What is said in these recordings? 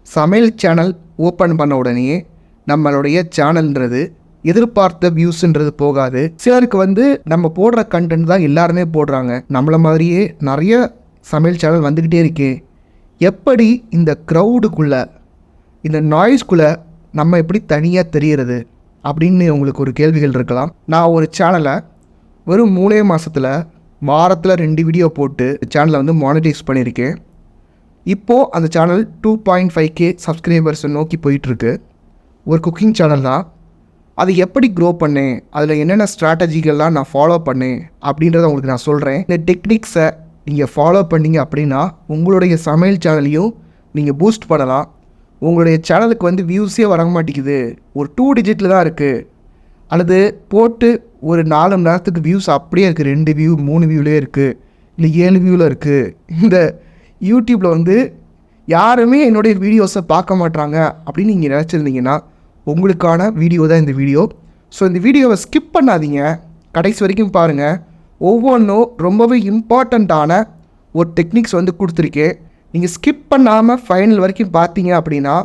சமையல் channel open பண்ண உடனே நம்மளுடைய சேனல்ன்றது எதிர்பார்த்த வியூஸ்ன்றது போகாது. சிலருக்கு நம்ம போடுற கண்டென்ட் தான் எல்லாருமே போடுறாங்க. நம்மளை மாதிரியே நிறைய சமையல் சேனல் வந்துக்கிட்டே இருக்கே. எப்படி இந்த க்ரௌடுக்குள்ளே இந்த நாய்ஸ்குள்ளே நம்ம எப்படி தனியாக தெரிகிறது அப்படின்னு உங்களுக்கு ஒரு கேள்விகள் இருக்கலாம். நான் ஒரு சேனலை வெறும் 3 மாதத்தில் வாரத்தில் 2 வீடியோ போட்டு சேனலை மானிட்டைஸ் பண்ணியிருக்கேன். இப்போது அந்த சேனல் 2.5K சப்ஸ்கிரைபர்ஸை நோக்கி போயிட்டுருக்கு. ஒரு குக்கிங் சேனல் தான். அது எப்படி க்ரோ பண்ணேன், அதில் என்னென்ன ஸ்ட்ராட்டஜிகள்லாம் நான் ஃபாலோ பண்ணேன் அப்படின்றத உங்களுக்கு நான் சொல்கிறேன். இந்த டெக்னிக்ஸை நீங்கள் ஃபாலோ பண்ணிங்க அப்படின்னா உங்களுடைய சமையல் சேனலையும் நீங்கள் பூஸ்ட் பண்ணலாம். உங்களுடைய சேனலுக்கு வியூஸே வர மாட்டேங்குது, ஒரு 2 டிஜிட்டில் தான் இருக்குது, அல்லது போட்டு ஒரு 4 மணி நேரத்துக்கு வியூஸ் அப்படியே இருக்குது, 2 வியூ 3 வியூலே இருக்குது, இல்லை 7 வியூவில் இருக்குது. இந்த யூடியூப்பில் யாருமே என்னுடைய வீடியோஸை பார்க்க மாட்டாங்க அப்படின்னு நீங்கள் நினச்சிருந்தீங்கன்னா உங்களுக்கான வீடியோ தான் இந்த வீடியோ. ஸோ இந்த வீடியோவை ஸ்கிப் பண்ணாதீங்க, கடைசி வரைக்கும் பாருங்கள். ஒவ்வொன்றும் ரொம்பவே இம்பார்ட்டண்ட்டான ஒரு டெக்னிக்ஸ் கொடுத்துருக்கேன். நீங்கள் ஸ்கிப் பண்ணாமல் ஃபைனல் வரைக்கும் பார்த்தீங்க அப்படின்னா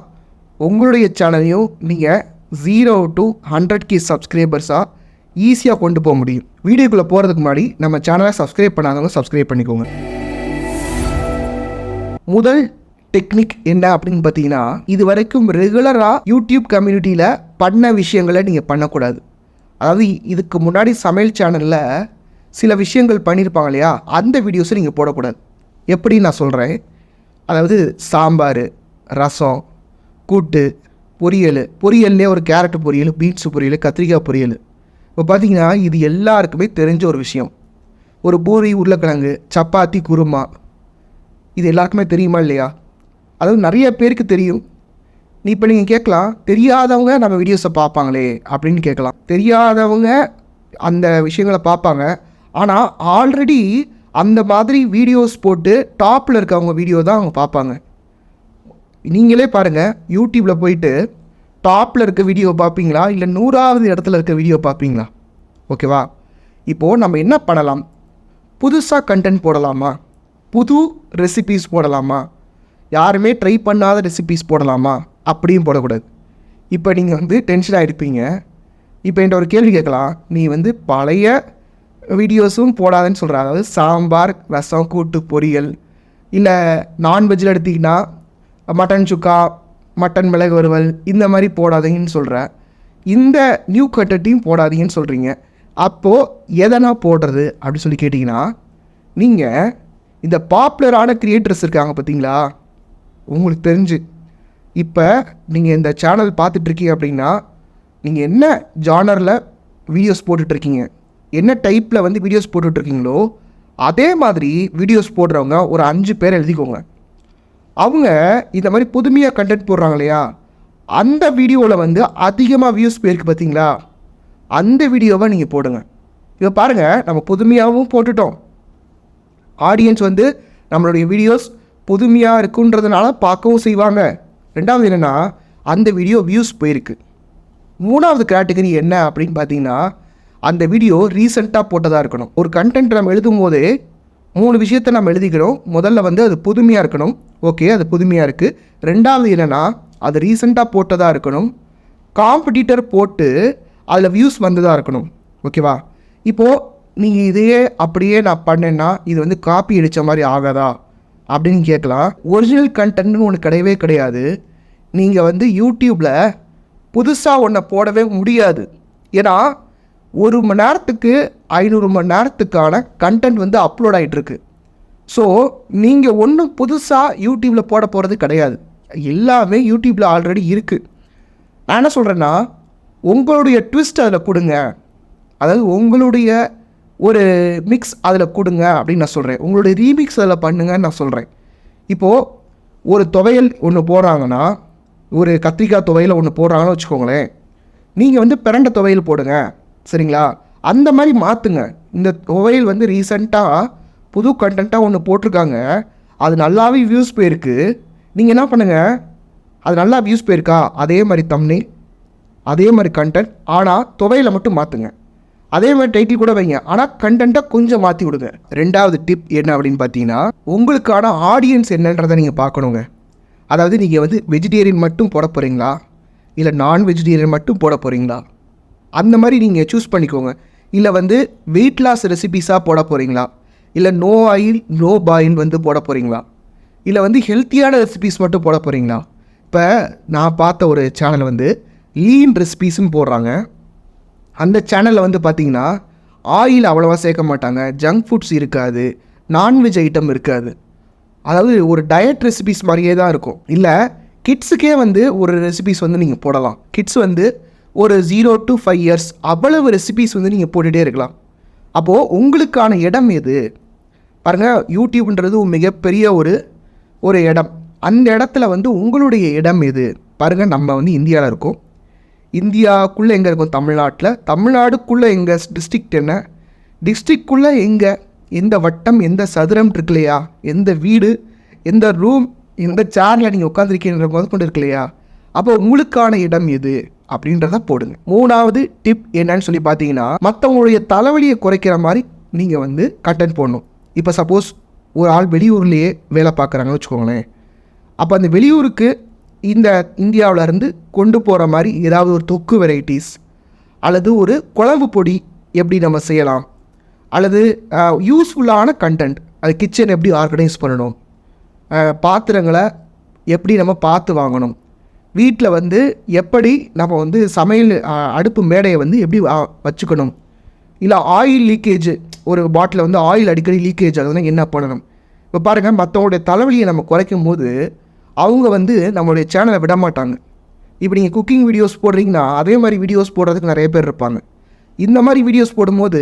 உங்களுடைய சேனலையும் நீங்கள் 0 to 100K சப்ஸ்கிரைபர்ஸாக ஈஸியாக கொண்டு போக முடியும். வீடியோக்குள்ளே போகிறதுக்கு முன்னாடி நம்ம சேனலை சப்ஸ்கிரைப் பண்ணாதவங்க சப்ஸ்கிரைப் பண்ணிக்கோங்க. முதல் டெக்னிக் என்ன அப்படின்னு பார்த்தீங்கன்னா, இது வரைக்கும் ரெகுலராக யூடியூப் கம்யூனிட்டியில் பண்ண விஷயங்களை நீங்கள் பண்ணக்கூடாது. அதாவது இதுக்கு முன்னாடி சமையல் சேனலில் சில விஷயங்கள் பண்ணியிருப்பாங்க இல்லையா, அந்த வீடியோஸை நீங்கள் போடக்கூடாது. எப்படி நான் சொல்கிறேன், அதாவது சாம்பார், ரசம், கூட்டு, பொரியல்லே ஒரு கேரட் பொரியல், பீன்ஸு பொரியல், கத்திரிக்காய் பொரியல். இப்போ பார்த்தீங்கன்னா இது எல்லாருக்குமே தெரிஞ்ச ஒரு விஷயம். ஒரு பூரி, உருளைக்கிழங்கு, சப்பாத்தி, குருமா, இது எல்லாருக்குமே தெரியுமா இல்லையா? அதாவது நிறைய பேருக்கு தெரியும். இப்போ நீங்கள் கேட்கலாம், தெரியாதவங்க நம்ம வீடியோஸை பார்ப்பாங்களே அப்படின்னு கேட்கலாம். தெரியாதவங்க அந்த விஷயங்களை பார்ப்பாங்க. ஆனால் ஆல்ரெடி அந்த மாதிரி வீடியோஸ் போட்டு டாப்பில் இருக்கவங்க வீடியோ தான் அவங்க பார்ப்பாங்க. நீங்களே பாருங்கள், யூடியூப்பில் போயிட்டு டாப்பில் இருக்க வீடியோ பார்ப்பீங்களா, இல்லை 100வது இடத்துல இருக்க வீடியோ பார்ப்பீங்களா? ஓகேவா? இப்போது நம்ம என்ன பண்ணலாம், புதுசாக கண்டென்ட் போடலாமா, புது ரெசிபீஸ் போடலாமா, யாருமே ட்ரை பண்ணாத ரெசிபீஸ் போடலாமா அப்படியும் போடக்கூடாது. இப்போ நீங்கள் டென்ஷன் ஆகிருப்பீங்க. இப்போ என்கிட்ட ஒரு கேள்வி கேட்கலாம், நீ பழைய வீடியோஸும் போடாதுன்னு சொல்கிற, அதாவது சாம்பார், ரசம், கூட்டு, பொரியல், இல்லை நான்வெஜ்ஜில் எடுத்திங்கன்னா மட்டன் சுக்கா, மட்டன் மிளகு வறுவல், இந்த மாதிரி போடாதீங்கன்னு சொல்கிற, இந்த நியூ கண்டென்ட்டையும் போடாதீங்கன்னு சொல்கிறீங்க. அப்போது எதனா போடுறது அப்படின்னு சொல்லி கேட்டிங்கன்னா, நீங்கள் இந்த பாப்புலரான க்ரியேட்டர்ஸ் இருக்காங்க பார்த்தீங்களா, உங்களுக்கு தெரிஞ்சு இப்போ நீங்கள் இந்த சேனல் பார்த்துட்ருக்கீங்க அப்படின்னா நீங்கள் என்ன ஜானரில் வீடியோஸ் போட்டுட்ருக்கீங்க, என்ன டைப்பில் வீடியோஸ் போட்டுட்ருக்கீங்களோ அதே மாதிரி வீடியோஸ் போடுறவங்க ஒரு 5 பேர் எழுதிக்கோங்க. அவங்க இந்த மாதிரி புதுமையாக கண்டென்ட் போடுறாங்க இல்லையா, அந்த வீடியோவில் அதிகமாக வியூஸ் போயிருக்கு பார்த்தீங்களா, அந்த வீடியோவை நீங்கள் போடுங்க. இப்போ பாருங்கள், நம்ம புதுமையாகவும் போட்டுட்டோம், ஆடியன்ஸ் நம்மளுடைய வீடியோஸ் புதுமையாக இருக்குன்றதுனால பார்க்கவும் செய்வாங்க. ரெண்டாவது என்னென்னா, அந்த வீடியோ வியூஸ் போயிருக்கு. 3வது கேட்டகரி என்ன அப்படின்னு பார்த்தீங்கன்னா, அந்த வீடியோ ரீசெண்டாக போட்டதாக இருக்கணும். ஒரு கண்டென்ட் நம்ம எழுதும் போதே 3 விஷயத்தை நம்ம எழுதிக்கணும். முதல்ல அது புதுமையாக இருக்கணும். ஓகே, அது புதுமையாக இருக்குது. ரெண்டாவது என்னென்னா, அது ரீசெண்டாக போட்டதாக இருக்கணும். காம்படிட்டர் போட்டு அதில் வியூஸ் வந்ததாக இருக்கணும். ஓகேவா? இப்போது நீங்கள் இதையே அப்படியே நான் பண்ணேன்னா இது காப்பி அடித்த மாதிரி ஆகாதா அப்படின்னு கேட்கலாம். ஒரிஜினல் கண்டென்ட்னு ஒன்று கிடையவே கிடையாது. நீங்கள் யூடியூப்பில் புதுசாக ஒன்றை போடவே முடியாது. ஏன்னா 1 மணி நேரத்துக்கு 500 மணி நேரத்துக்கான கண்டென்ட் அப்லோட் ஆகிட்டுருக்கு. ஸோ நீங்கள் ஒன்றும் புதுசாக யூடியூப்பில் போட போகிறது கிடையாது, எல்லாமே யூடியூப்பில் ஆல்ரெடி இருக்குது. நான் என்ன சொல்கிறேன்னா, உங்களுடைய ட்விஸ்ட் அதில் கொடுங்க, அதாவது உங்களுடைய ஒரு மிக்ஸ் அதில் கொடுங்க அப்படின்னு நான் சொல்கிறேன். உங்களுடைய ரீமிக்ஸ் அதில் பண்ணுங்கன்னு நான் சொல்கிறேன். இப்போது ஒரு துவையல் ஒன்று போடுறாங்கன்னா, ஒரு கத்திரிக்காய் துவையல் ஒன்று போடுறாங்கன்னு வச்சுக்கோங்களேன், நீங்கள் பிரண்ட துவையல் போடுங்க, சரிங்களா? அந்த மாதிரி மாற்றுங்க. இந்த துவையல் ரீசெண்டாக புது கண்டென்ட்டாக ஒன்று போட்டிருக்காங்க, அது நல்லாவே வியூஸ் போயிருக்கு. நீங்கள் என்ன பண்ணுங்கள், அது நல்லா வியூஸ் போயிருக்கா, அதே மாதிரி தம்ப்நெயில், அதே மாதிரி கண்டென்ட், ஆனால் துவையலை மட்டும் மாற்றுங்க. அதே மாதிரி டைட்டில் கூட வைங்க, ஆனால் கண்டென்ட்டை கொஞ்சம் மாற்றி விடுங்க. 2வது டிப் என்ன அப்படின்னு பார்த்தீங்கன்னா, உங்களுக்கான ஆடியன்ஸ் என்னன்றதை நீங்கள் பார்க்கணுங்க. அதாவது நீங்கள் வந்து வெஜிடேரியன் மட்டும் போட போகிறீங்களா, இல்லை நான் வெஜிடேரியன் மட்டும் போட போகிறீங்களா, அந்த மாதிரி நீங்கள் சூஸ் பண்ணிக்கோங்க. இல்லை வந்து வெயிட் லாஸ் ரெசிபீஸாக போட போகிறீங்களா, இல்லை நோ ஆயில் நோ பாயில் வந்து போட போகிறீங்களா, இல்லை வந்து ஹெல்த்தியான ரெசிபீஸ் மட்டும் போட போகிறீங்களா. இப்போ நான் பார்த்த ஒரு சேனல் வந்து லீன் ரெசிபீஸும் போடுறாங்க. அந்த சேனலில் வந்து பார்த்திங்கன்னா ஆயில் அவ்வளோவா சேர்க்க மாட்டாங்க, ஜங்க் ஃபுட்ஸ் இருக்காது, நான்வெஜ் ஐட்டம் இருக்காது. அதாவது ஒரு டயட் ரெசிபீஸ் மாதிரியே தான் இருக்கும். இல்லை கிட்ஸுக்கே வந்து ஒரு ரெசிபீஸ் வந்து நீங்கள் போடலாம். கிட்ஸ் வந்து ஒரு 0 to 5 years அவ்வளவு ரெசிபீஸ் வந்து நீங்கள் போட்டுகிட்டே இருக்கலாம். அப்போது உங்களுக்கான இடம் எது பாருங்கள். யூடியூப்ன்றது மிகப்பெரிய ஒரு இடம். அந்த இடத்துல வந்து உங்களுடைய இடம் எது பாருங்கள். நம்ம வந்து இந்தியாவில் இருக்கோம். இந்தியாவுக்குள்ளே எங்கே இருக்கும்? தமிழ்நாட்டில். தமிழ்நாடுக்குள்ளே எங்கள் டிஸ்ட்ரிக்ட் என்ன, டிஸ்ட்ரிக்ட்குள்ளே எங்கே, எந்த வட்டம், எந்த சதுரம் இருக்கு இல்லையா, எந்த வீடு, எந்த ரூம், எந்த சேரில் நீங்கள் உட்காந்துருக்கீங்க முதற்கொண்டு இருக்கு இல்லையா. அப்போ உங்களுக்கான இடம் எது அப்படின்றத போடுங்க. 3வது டிப் என்னன்னு சொல்லி பார்த்தீங்கன்னா, மற்றவங்களுடைய தலைவலியை குறைக்கிற மாதிரி நீங்கள் வந்து கண்டென்ட் போடணும். இப்போ சப்போஸ் ஒரு ஆள் வெளியூர்லேயே வேலை பார்க்குறாங்கன்னு வச்சுக்கோங்களேன். அப்போ அந்த வெளியூருக்கு இந்த இந்தியாவிலேருந்து கொண்டு போகிற மாதிரி ஏதாவது ஒரு தொக்கு வெரைட்டிஸ் அல்லது ஒரு குழம்பு பொடி எப்படி நம்ம செய்யலாம், அல்லது யூஸ்ஃபுல்லான கண்டென்ட், அது கிச்சன் எப்படி ஆர்கனைஸ் பண்ணணும், பாத்திரங்களை எப்படி நம்ம பார்த்து வாங்கணும், வீட்டில் வந்து எப்படி நம்ம வந்து சமையல் அடுப்பு மேடையை வந்து எப்படி வச்சுக்கணும், இல்லை ஆயில் லீக்கேஜ், ஒரு பாட்டில் வந்து ஆயில் அடிக்கடி லீக்கேஜ் ஆகுதுன்னா என்ன பண்ணணும். இப்போ பாருங்கள், மற்றவங்களுடைய தலைவலியை நம்ம குறைக்கும் போது அவங்க வந்து நம்மளுடைய சேனலை விட மாட்டாங்க. இப்போ நீங்கள் குக்கிங் வீடியோஸ் போடுறீங்கன்னா அதே மாதிரி வீடியோஸ் போடுறதுக்கு நிறைய பேர் இருப்பாங்க. இந்த மாதிரி வீடியோஸ் போடும்போது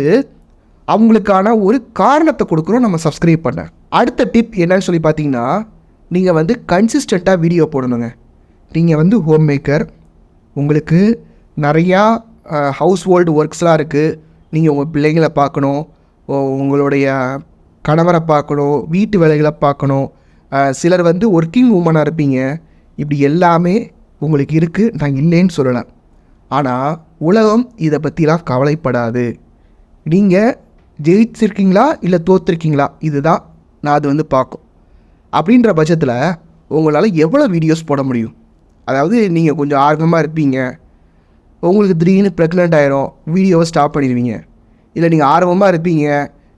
அவங்களுக்கான ஒரு காரணத்தை கொடுக்குறோம் நம்ம சப்ஸ்கிரைப் பண்ண. அடுத்த டிப் என்னன்னு சொல்லி பார்த்தீங்கன்னா, நீங்கள் வந்து கன்சிஸ்டண்ட்டாக வீடியோ போடணுங்க. நீங்கள் வந்து ஹோம் மேக்கர், உங்களுக்கு நிறையா ஹவுஸ் ஹோல்டு ஒர்க்ஸ்லாம் இருக்குது. நீங்கள் உங்கள் பிள்ளைங்களை பார்க்கணும், உங்களுடைய கணவரை பார்க்கணும், வீட்டு வேலைகளை பார்க்கணும். சிலர் வந்து ஒர்க்கிங் உமனாக இருப்பீங்க. இப்படி எல்லாமே உங்களுக்கு இருக்குது, நான் இல்லைன்னு சொல்லலை. ஆனால் உலகம் இதை பற்றிலாம் கவலைப்படாது. நீங்கள் ஜெயிச்சிருக்கீங்களா இல்லை தோற்றுருக்கீங்களா, இதுதான் நான் அது வந்து பார்க்கும். அப்படின்ற பட்சத்தில் உங்களால் எவ்வளோ வீடியோஸ் போட முடியும். அதாவது நீங்கள் கொஞ்சம் ஆர்வமாக இருப்பீங்க, உங்களுக்கு திடீர்னு ப்ரெக்னென்ட் ஆகிரும், வீடியோவை ஸ்டாப் பண்ணிடுவீங்க. இல்லை நீங்கள் ஆர்வமாக இருப்பீங்க,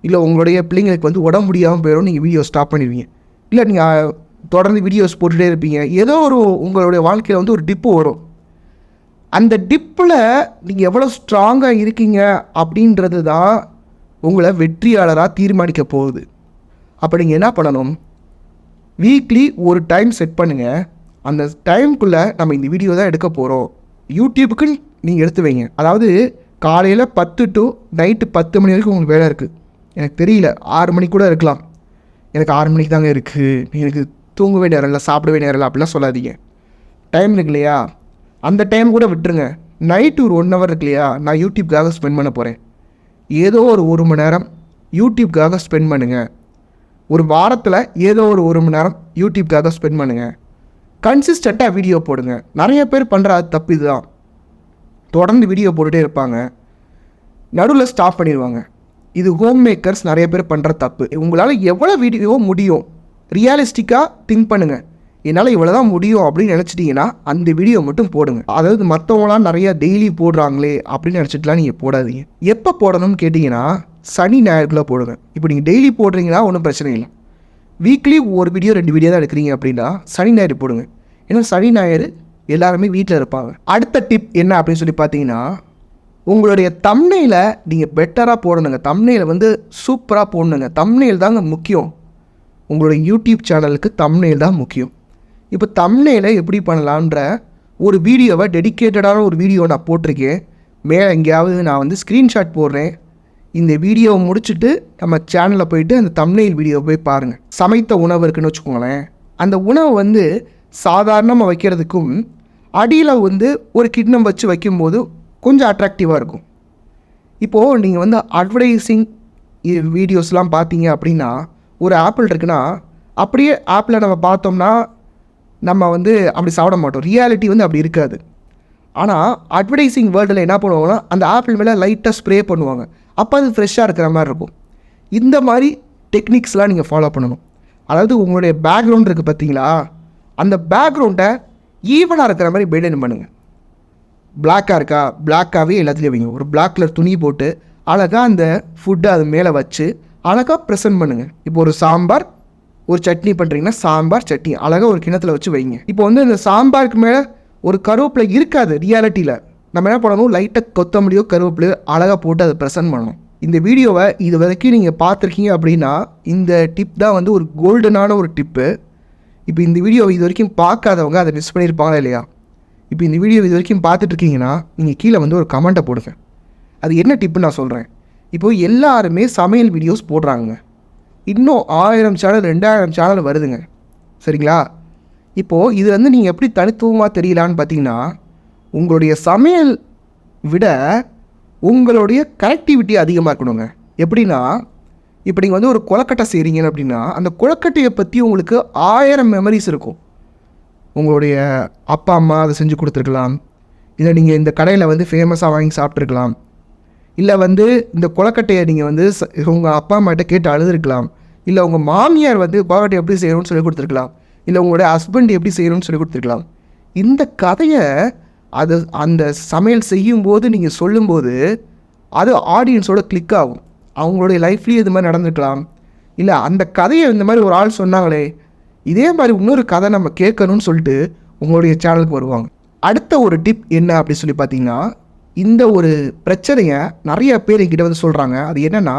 இல்லை உங்களுடைய பிள்ளைங்களுக்கு வந்து உடம்பு முடியாமல் போயிடும், நீங்கள் வீடியோ ஸ்டாப் பண்ணிடுவீங்க. இல்லை நீங்கள் தொடர்ந்து வீடியோஸ் போட்டுகிட்டே இருப்பீங்க. ஏதோ ஒரு உங்களுடைய வாழ்க்கையில் வந்து ஒரு டிப்பு வரும். அந்த டிப்பில் நீங்கள் எவ்வளோ ஸ்ட்ராங்காக இருக்கீங்க அப்படின்றது தான் உங்களை வெற்றியாளராக தீர்மானிக்க போகுது. அப்போ நீங்கள் என்ன பண்ணணும், வீக்லி ஒரு டைம் செட் பண்ணுங்கள். அந்த டைமுக்குள்ளே நம்ம இந்த வீடியோ தான் எடுக்க போகிறோம். யூடியூபுக்குன்னு நீங்கள் எடுத்து வைங்க. அதாவது காலையில் 10 to நைட்டு 10 மணி வரைக்கும் உங்களுக்கு வேலை இருக்குது. எனக்கு தெரியல, 6 மணி கூட இருக்கலாம். எனக்கு 6 மணிக்கு தாங்க இருக்குது, எனக்கு தூங்கவே நேரம் இல்லை, சாப்பிடவே நேரம் இல்லை அப்படிலாம் சொல்லாதீங்க. டைம் இருக்கு இல்லையா, அந்த டைம் கூட விட்டுருங்க. நைட்டு ஒரு 1 hour இருக்கு இல்லையா, நான் யூடியூப்காக ஸ்பெண்ட் பண்ண போகிறேன். ஏதோ ஒரு 1 மணி நேரம் யூடியூப்காக ஸ்பெண்ட் பண்ணுங்கள். ஒரு வாரத்தில் ஏதோ ஒரு 1 மணி நேரம் யூடியூப்காக ஸ்பெண்ட் பண்ணுங்கள். கன்சிஸ்டண்ட்டாக வீடியோ போடுங்க. நிறைய பேர் பண்ணுற தப்பு இதுதான். தொடர்ந்து வீடியோ போட்டுகிட்டே இருப்பாங்க, நடுவில் ஸ்டாப் பண்ணிடுவாங்க. இது ஹோம் மேக்கர்ஸ் நிறைய பேர் பண்ணுற தப்பு. உங்களால் எவ்வளோ வீடியோ முடியும் ரியலிஸ்டிக்காக திங்க் பண்ணுங்கள். என்னால் இவ்வளோ தான் முடியும் அப்படின்னு நினச்சிட்டிங்கன்னா அந்த வீடியோ மட்டும் போடுங்க. அதாவது மற்றவங்களாம் நிறையா டெய்லி போடுறாங்களே அப்படின்னு நினச்சிட்டுலாம் நீங்கள் போடாதீங்க. எப்போ போடணும்னு கேட்டிங்கன்னா சனி ஞாயிறுக்குள்ளே போடுங்க. இப்போ நீங்கள் டெய்லி போடுறீங்கன்னா ஒன்றும் பிரச்சனை இல்லை. வீக்லி ஒரு வீடியோ 2 வீடியோ தான் எடுக்கிறீங்க அப்படின்னா சனி ஞாயிறு போடுங்க. ஏன்னா சனி ஞாயிறு எல்லாருமே வீட்டில் இருப்பாங்க. அடுத்த டிப் என்ன அப்படின்னு சொல்லி பார்த்தீங்கன்னா, உங்களுடைய தம்ப்நெயிலை நீங்கள் பெட்டராக போடணுங்க. தம்ப்நெயிலை வந்து சூப்பராக போடணுங்க. தம்ப்நெயில் தாங்க முக்கியம். உங்களுடைய யூடியூப் சேனலுக்கு தம்ப்நெயில் தான் முக்கியம். இப்போ தம்ப்நெயிலை எப்படி பண்ணலான்ற ஒரு வீடியோவை, டெடிக்கேட்டடான ஒரு வீடியோ நான் போட்டிருக்கேன். மேலே எங்கேயாவது நான் வந்து ஸ்க்ரீன்ஷாட் போடுறேன். இந்த வீடியோவை முடிச்சுட்டு நம்ம சேனலில் போயிட்டு அந்த தம்ப்நெயில் வீடியோ போய் பாருங்கள். சமைத்த உணவு இருக்குன்னு வச்சுக்கோங்களேன். அந்த உணவை வந்து சாதாரணமாக வைக்கிறதுக்கும் அடியில் வந்து ஒரு கிண்ணம் வச்சு வைக்கும்போது கொஞ்சம் அட்ராக்டிவாக இருக்கும். இப்போது நீங்கள் வந்து அட்வர்டைஸிங் வீடியோஸ்லாம் பார்த்தீங்க அப்படின்னா, ஒரு ஆப்பிள் இருக்குன்னா அப்படியே ஆப்பிளை நம்ம பார்த்தோம்னா நம்ம வந்து அப்படி சாப்பிட மாட்டோம். ரியாலிட்டி வந்து அப்படி இருக்காது. ஆனால் அட்வர்டைஸிங் வேர்ல்டில் என்ன பண்ணுவாங்கன்னா, அந்த ஆப்பிள் மேலே லைட்டாக ஸ்ப்ரே பண்ணுவாங்க. அப்போ அது ஃப்ரெஷ்ஷாக இருக்கிற மாதிரி இருக்கும். இந்த மாதிரி டெக்னிக்ஸ்லாம் நீங்கள் ஃபாலோ பண்ணணும். அதாவது உங்களுடைய பேக்ரவுண்ட் இருக்குது பார்த்தீங்களா, அந்த பேக்ரவுண்டை ஈவனாக இருக்கிற மாதிரி மெயின்டைன் பண்ணுங்கள். பிளாக்காக இருக்கா, பிளாக்காகவே எல்லாத்துலேயும் வைங்க. ஒரு பிளாக் கலர் துணி போட்டு அழகாக அந்த ஃபுட்டை அது மேலே வச்சு அழகாக ப்ரெசென்ட் பண்ணுங்கள். இப்போ ஒரு சாம்பார் ஒரு சட்னி பண்ணுறீங்கன்னா சாம்பார் சட்னி அழகாக ஒரு கிணத்துல வச்சு வைங்க. இப்போ வந்து இந்த சாம்பாருக்கு மேலே ஒரு கருவேப்பிலை இருக்காது ரியாலிட்டியில். நம்ம என்ன பண்ணணும், லைட்டாக கொத்தமல்லியோ கருவேப்பிலையோ அழகாக போட்டு அதை ப்ரெசென்ட் பண்ணணும். இந்த வீடியோவை இது வரைக்கும் நீங்கள் பார்த்துருக்கீங்க அப்படின்னா இந்த டிப் தான் வந்து ஒரு கோல்டனான ஒரு டிப்பு. இப்போ இந்த வீடியோவை இது வரைக்கும் பார்க்காதவங்க அதை மிஸ் பண்ணியிருப்பாங்களா இல்லையா? இப்போ இந்த வீடியோ இது வரைக்கும் பார்த்துட்ருக்கீங்கன்னா நீங்கள் கீழே வந்து ஒரு கமெண்ட்டை போடுங்க. அது என்ன டிப்பு நான் சொல்கிறேன். இப்போது எல்லாருமே சமையல் வீடியோஸ் போடுறாங்க. இன்னும் 1000 சேனல் 2000 சேனல் வருதுங்க. சரிங்களா? இப்போது இது வந்து நீங்கள் எப்படி தனித்துவமாக தெரியலான்னு பார்த்தீங்கன்னா, உங்களுடைய சமையல் விட உங்களுடைய கனெக்டிவிட்டி அதிகமாக இருக்கணுங்க. எப்படின்னா, இப்போ நீங்கள் வந்து ஒரு கொழக்கட்டை செய்கிறீங்க அப்படின்னா அந்த கொழக்கட்டையை பற்றி உங்களுக்கு 1000 மெமரிஸ் இருக்கும். உங்களுடைய அப்பா அம்மா அதை செஞ்சு கொடுத்துருக்கலாம், இல்லை நீங்கள் இந்த கடையில் வந்து ஃபேமஸாக வாங்கி சாப்பிட்ருக்கலாம், இல்லை வந்து இந்த கொழக்கட்டையை நீங்கள் வந்து உங்கள் அப்பா அம்மாட்ட கேட்டு அழுதுருக்கலாம், இல்லை உங்கள் மாமியார் வந்து கொழக்கட்டை எப்படி செய்யணும்னு சொல்லி கொடுத்துருக்கலாம், இல்லை உங்களுடைய ஹஸ்பண்ட் எப்படி செய்யணும்னு சொல்லி கொடுத்துருக்கலாம். இந்த கதையை அது அந்த சமையல் செய்யும்போது நீங்கள் சொல்லும்போது அது ஆடியன்ஸோட கிளிக் ஆகும். அவங்களுடைய லைஃப்லேயும் இது மாதிரி நடந்துருக்கலாம், இல்லை அந்த கதையை இந்த மாதிரி ஒரு ஆள் சொன்னாங்களே இதே மாதிரி இன்னொரு கதை நம்ம கேட்கணும்னு சொல்லிட்டு உங்களுடைய சேனலுக்கு வருவாங்க. அடுத்த ஒரு டிப் என்ன அப்படி சொல்லி பார்த்தீங்கன்னா, இந்த ஒரு பிரச்சனையை நிறைய பேர் என்கிட்ட வந்து சொல்கிறாங்க. அது என்னென்னா,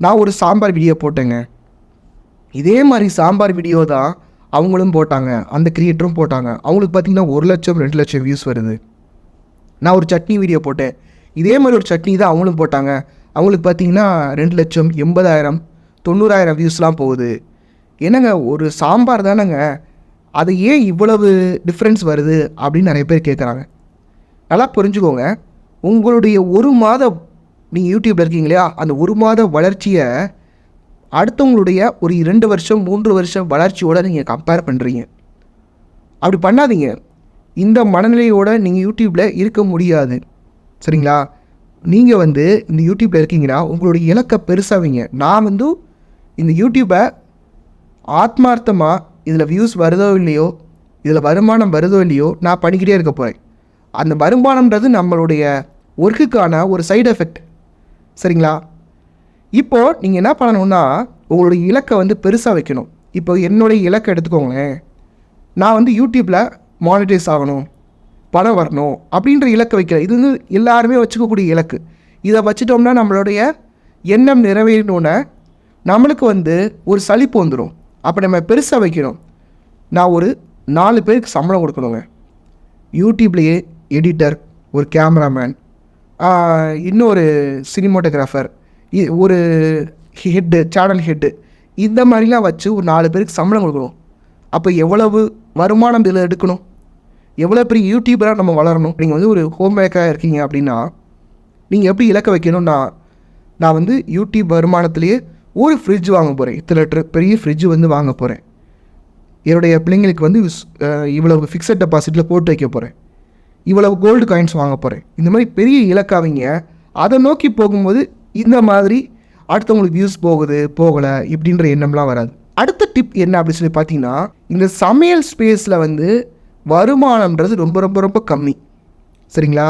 நான் ஒரு சாம்பார் வீடியோ போட்டேங்க, இதே மாதிரி சாம்பார் வீடியோ தான் அவங்களும் போட்டாங்க, அந்த கிரியேட்டரும் போட்டாங்க, அவங்களுக்கு பார்த்திங்கன்னா 1 லட்சம் 2 லட்சம் வியூஸ் வருது. நான் ஒரு சட்னி வீடியோ போட்டேன், இதே மாதிரி ஒரு சட்னி தான் அவங்களும் போட்டாங்க, அவங்களுக்கு பார்த்திங்கன்னா 2 லட்சம் 80,000 90,000 வியூஸ்லாம் போகுது. என்னங்க ஒரு சாம்பார் தானேங்க, அது ஏன் இவ்வளவு டிஃப்ரென்ஸ் வருது அப்படின்னு நிறைய பேர் கேட்குறாங்க. நல்லா புரிஞ்சுக்கோங்க, உங்களுடைய 1 மாதம் நீங்கள் யூடியூப்பில் இருக்கீங்க இல்லையா, அந்த 1 மாத வளர்ச்சியை அடுத்தவங்களுடைய ஒரு 2 வருஷம் 3 வருஷம் வளர்ச்சியோடு நீங்கள் கம்பேர் பண்ணுறீங்க. அப்படி பண்ணாதீங்க. இந்த மனநிலையோடு நீங்கள் யூடியூப்பில் இருக்க முடியாது. சரிங்களா? நீங்கள் வந்து இந்த யூடியூப்பில் இருக்கீங்கன்னா உங்களுடைய இலக்கை பெருசாவீங்க. நான் வந்து இந்த யூடியூப்பை ஆத்மார்த்தமாக இதில் வியூஸ் வருதோ இல்லையோ, இதில் வருமானம் வருதோ இல்லையோ, நான் பண்ணிக்கிட்டே இருக்க போகிறேன். அந்த வருமானம்ன்றது நம்மளுடைய ஒர்க்குக்கான ஒரு சைடு எஃபெக்ட். சரிங்களா? இப்போது நீங்கள் என்ன பண்ணணுன்னா, உங்களுடைய இலக்கை வந்து பெருசாக வைக்கணும். இப்போ என்னுடைய இலக்கை எடுத்துக்கோங்களேன், நான் வந்து யூடியூப்பில் மானிட்டைஸ் ஆகணும், பணம் வரணும் அப்படின்ற இலக்கை வைக்கிறேன். இது வந்து எல்லாருமே வச்சுக்கக்கூடிய இலக்கு. இதை வச்சுட்டோம்னா நம்மளுடைய எண்ணம் நிறைவேறினோன்னே நம்மளுக்கு வந்து ஒரு சலிப்பு வந்துடும். அப்போ நம்ம பெருசாக வைக்கணும். நான் ஒரு 4 பேருக்கு சம்பளம் கொடுக்கணுங்க. யூடியூப்லேயே எடிட்டர், ஒரு கேமராமேன், இன்னொரு சினிமோட்டோகிராஃபர், ஒரு ஹெட்டு, சேனல் ஹெட்டு, இந்த மாதிரிலாம் வச்சு ஒரு 4 பேருக்கு சம்பளம் கொடுக்கணும். அப்போ எவ்வளவு வருமானம் இதில் எடுக்கணும், எவ்வளோ பெரிய யூடியூபராக நம்ம வளரணும். நீங்கள் வந்து ஒரு ஹோம் மேக்கராக இருக்கீங்க அப்படின்னா நீங்கள் எப்படி இலக்க வைக்கணும்னா, நான் வந்து யூடியூப் வருமானத்துலேயே ஒரு ஃப்ரிட்ஜ் வாங்க போகிறேன், இத்தனை லிட்டர் பெரிய ஃப்ரிட்ஜ் வந்து வாங்க போகிறேன், என்னுடைய பிள்ளைங்களுக்கு வந்து இவ்வளவு ஃபிக்ஸட் டெபாசிட்டில் போட்டு வைக்க போகிறேன், இவ்வளவு கோல்டு காயின்ஸ் வாங்க போகிறேன். இந்த மாதிரி பெரிய இலக்காவிங்க. அதை நோக்கி போகும்போது இந்த மாதிரி அடுத்தவங்களுக்கு வியூஸ் போகுது போகலை இப்படின்ற எண்ணம்லாம் வராது. அடுத்த டிப் என்ன அப்படி சொல்லி பார்த்தீங்கன்னா, இந்த சமையல் ஸ்பேஸில் வந்து வருமானம்ன்றது ரொம்ப ரொம்ப ரொம்ப கம்மி. சரிங்களா?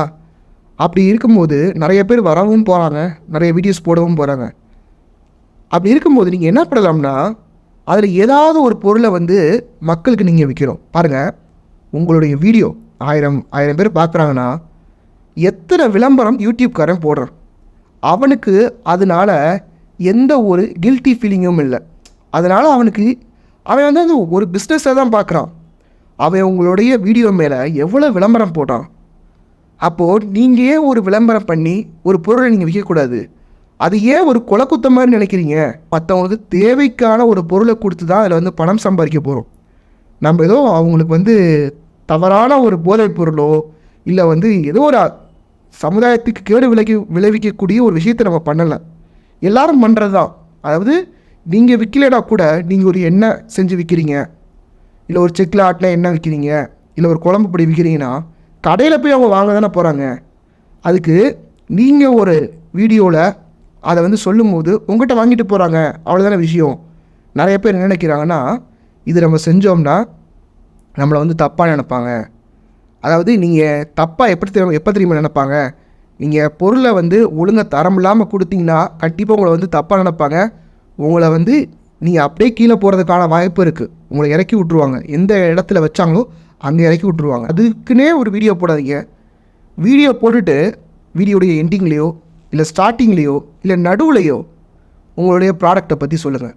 அப்படி இருக்கும்போது நிறைய பேர் வரவும் போகிறாங்க, நிறைய வீடியோஸ் போடவும் போகிறாங்க. அப்படி இருக்கும்போது நீங்கள் என்ன பண்ணலாம்னா, அதில் ஏதாவது ஒரு பொருளை வந்து மக்களுக்கு நீங்கள் விற்கிறோம். பாருங்கள், உங்களுடைய வீடியோ 1000 பேர் பார்க்குறாங்கன்னா எத்தனை விளம்பரம் யூடியூப்காரன் போடுறான். அவனுக்கு அதனால் எந்த ஒரு கில்ட்டி ஃபீலிங்கும் இல்லை. அதனால் அவன் வந்து அது ஒரு பிஸ்னஸை தான் பார்க்குறான். அவன் உங்களுடைய வீடியோ மேலே எவ்வளோ விளம்பரம் போட்டான். அப்போது நீங்கள் ஏன் ஒரு விளம்பரம் பண்ணி ஒரு பொருளை நீங்கள் விற்கக்கூடாது? அது ஏன் ஒரு கொலக்குத்த மாதிரி நினைக்கிறீங்க? மற்றவங்களுக்கு தேவைக்கான ஒரு பொருளை கொடுத்து தான் அதில் வந்து பணம் சம்பாதிக்க போகிறோம். நம்ம ஏதோ அவங்களுக்கு வந்து தவறான ஒரு போதைப் பொருளோ இல்லை வந்து ஏதோ ஒரு சமுதாயத்துக்கு கேடு விளைவிக்கக்கூடிய ஒரு விஷயத்தை நம்ம பண்ணலை. எல்லாரும் பண்ணுறது தான். அதாவது நீங்கள் விற்கலைனா கூட நீங்கள் ஒரு எண்ணெய் செஞ்சு விற்கிறீங்க, இல்லை ஒரு செக்கில் ஆட்டில் எண்ணெய் விற்கிறீங்க, இல்லை ஒரு குழம்பு பொடி விற்கிறீங்கன்னா கடையில் போய் அவங்க வாங்க தானே போகிறாங்க. அதுக்கு நீங்கள் ஒரு வீடியோவில் அதை வந்து சொல்லும்போது உங்கள்கிட்ட வாங்கிட்டு போகிறாங்க, அவ்வளோதான விஷயம். நிறைய பேர் என்ன நினைக்கிறாங்கன்னா, இது நம்ம செஞ்சோம்னா நம்மளை வந்து தப்பாக நினைப்பாங்க. அதாவது நீங்கள் தப்பாக எப்போ தெரியுமா நினைப்பாங்க, நீங்கள் பொருளை வந்து ஒழுங்காக தரம் இல்லாமல் கொடுத்தீங்கன்னா கண்டிப்பாக உங்களை வந்து தப்பாக நினைப்பாங்க. உங்களை வந்து நீங்கள் அப்படியே கீழே போகிறதுக்கான வாய்ப்பு இருக்குது. உங்களை இறக்கி விட்ருவாங்க. எந்த இடத்துல வச்சாங்களோ அங்கே இறக்கி விட்ருவாங்க. அதுக்குன்னே ஒரு வீடியோ போடாதீங்க. வீடியோ போட்டுட்டு வீடியோடைய எண்டிங்லேயோ இல்லை ஸ்டார்டிங்லேயோ இல்லை நடுவுலையோ உங்களுடைய ப்ராடக்டை பற்றி சொல்லுங்கள்.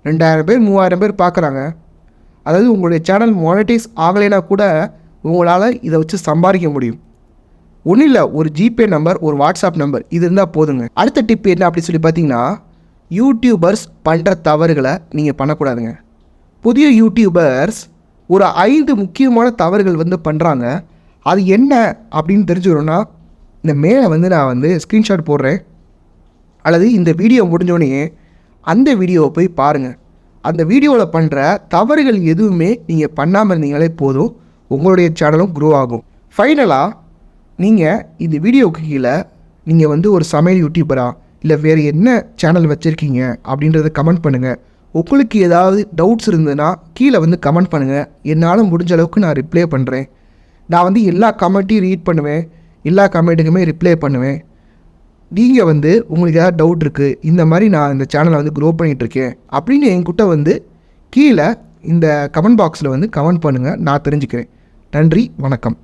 2000 பேர் 3000 பேர் பார்க்குறாங்க. அதாவது உங்களுடைய சேனல் மானிட்டைஸ் ஆகலைன்னா கூட உங்களால் இதை வச்சு சம்பாதிக்க முடியும். ஒன்றும் இல்லை, ஒரு ஜிபே நம்பர், ஒரு வாட்ஸ்அப் நம்பர், இது இருந்தால் போதுங்க. அடுத்த டிப் என்ன அப்படி சொல்லி பார்த்தீங்கன்னா, யூடியூபர்ஸ் பண்ணுற தவறுகளை நீங்கள் பண்ணக்கூடாதுங்க. புதிய யூடியூபர்ஸ் ஒரு 5 முக்கியமான தவறுகள் வந்து பண்ணுறாங்க. அது என்ன அப்படின்னு தெரிஞ்சுக்கணுன்னா இந்த மேலே வந்து நான் வந்து ஸ்க்ரீன்ஷாட் போடுறேன், அல்லது இந்த வீடியோ முடிஞ்சோடனே அந்த வீடியோவை போய் பாருங்கள். அந்த வீடியோவில் பண்ணுற தவறுகள் எதுவுமே நீங்கள் பண்ணாமல் இருந்தீங்களே போதும், உங்களுடைய சேனலும் க்ரோ ஆகும். ஃபைனலாக நீங்கள் இந்த வீடியோவுக்கு கீழே நீங்கள் வந்து ஒரு சமையல் யூடியூபரா இல்லை வேறு என்ன சேனல் வச்சுருக்கீங்க அப்படின்றத கமெண்ட் பண்ணுங்கள். உங்களுக்கு ஏதாவது டவுட்ஸ் இருந்ததுன்னா கீழே வந்து கமெண்ட் பண்ணுங்கள். என்னால் முடிஞ்ச அளவுக்கு நான் ரிப்ளை பண்ணுறேன். நான் வந்து எல்லா கமெண்ட்டையும் ரீட் பண்ணுவேன், எல்லா கமெண்ட்டுக்குமே ரிப்ளை பண்ணுவேன். நீங்கள் வந்து உங்களுக்கு ஏதாவது டவுட் இருக்குது, இந்த மாதிரி நான் இந்த சேனலை வந்து க்ரோ பண்ணிகிட்ருக்கேன் அப்படின்னு என்கிட்ட வந்து கீழே இந்த கமெண்ட் பாக்ஸில் வந்து கமெண்ட் பண்ணுங்கள், நான் தெரிஞ்சுக்கிறேன். நன்றி, வணக்கம்.